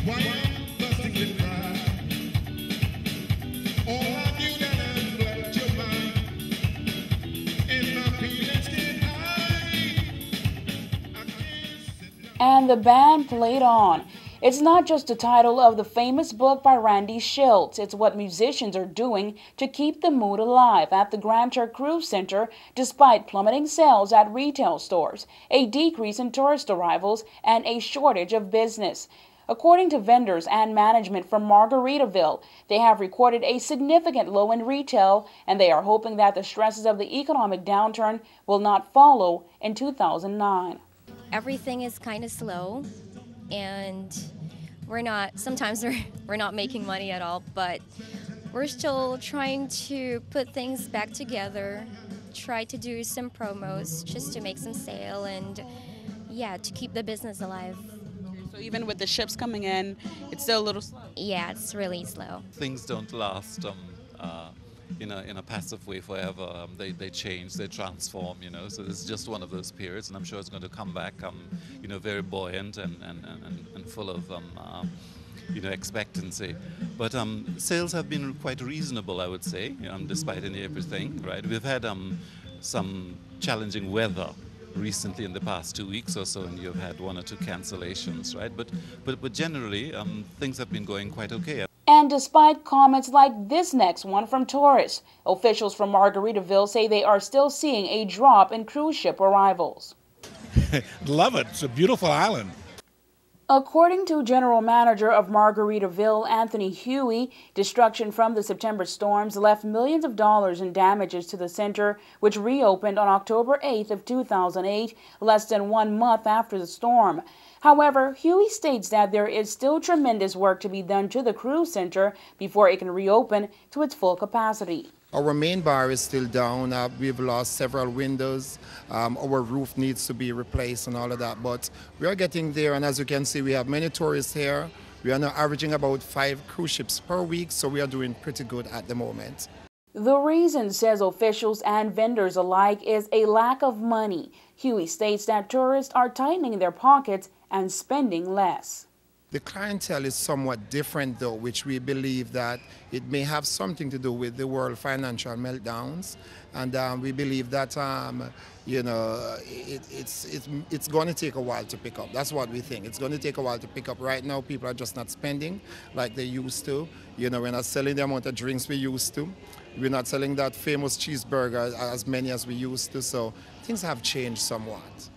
Why I'm busting with pride. All I knew that I'd left your mind. And my feelings get high. I can't sit down. And the band played on. It's not just the title of the famous book by Randy Shilts. It's what musicians are doing to keep the mood alive at the Grand Turk Cruise Center despite plummeting sales at retail stores, a decrease in tourist arrivals, and a shortage of business. According to vendors and management from Margaritaville, they have recorded a significant low in retail, and they are hoping that the stresses of the economic downturn will not follow in 2009. Everything is kind of slow, and sometimes we're not making money at all, but we're still trying to put things back together, try to do some promos just to make some sale and yeah, to keep the business alive. So even with the ships coming in, it's still a little slow. Yeah, it's really slow. Things don't last in a passive way forever. They change, they transform, so this is just one of those periods, and I'm sure it's going to come back very buoyant and full of expectancy. But sales have been quite reasonable, I would say, despite everything, right? We've had some challenging weather recently in the past 2 weeks or so, and you've had 1 or 2 cancellations, right? But generally, things have been going quite okay. And despite comments like this next one from tourists, officials from Margaritaville say they are still seeing a drop in cruise ship arrivals. Love it. It's a beautiful island. According to General Manager of Margaritaville, Anthony Huey, destruction from the September storms left millions of dollars in damages to the center, which reopened on October 8th of 2008, less than 1 month after the storm. However, Huey states that there is still tremendous work to be done to the cruise center before it can reopen to its full capacity. Our main bar is still down. We've lost several windows. Our roof needs to be replaced and all of that. But we are getting there, and as you can see, we have many tourists here. We are now averaging about 5 cruise ships per week, so we are doing pretty good at the moment. The reason, says officials and vendors alike, is a lack of money. Huey states that tourists are tightening their pockets and spending less. The clientele is somewhat different, though, which we believe that it may have something to do with the world financial meltdowns, and we believe that it's going to take a while to pick up. That's what we think. It's going to take a while to pick up. Right now, people are just not spending like they used to. We're not selling the amount of drinks we used to. We're not selling that famous cheeseburger as many as we used to. So things have changed somewhat.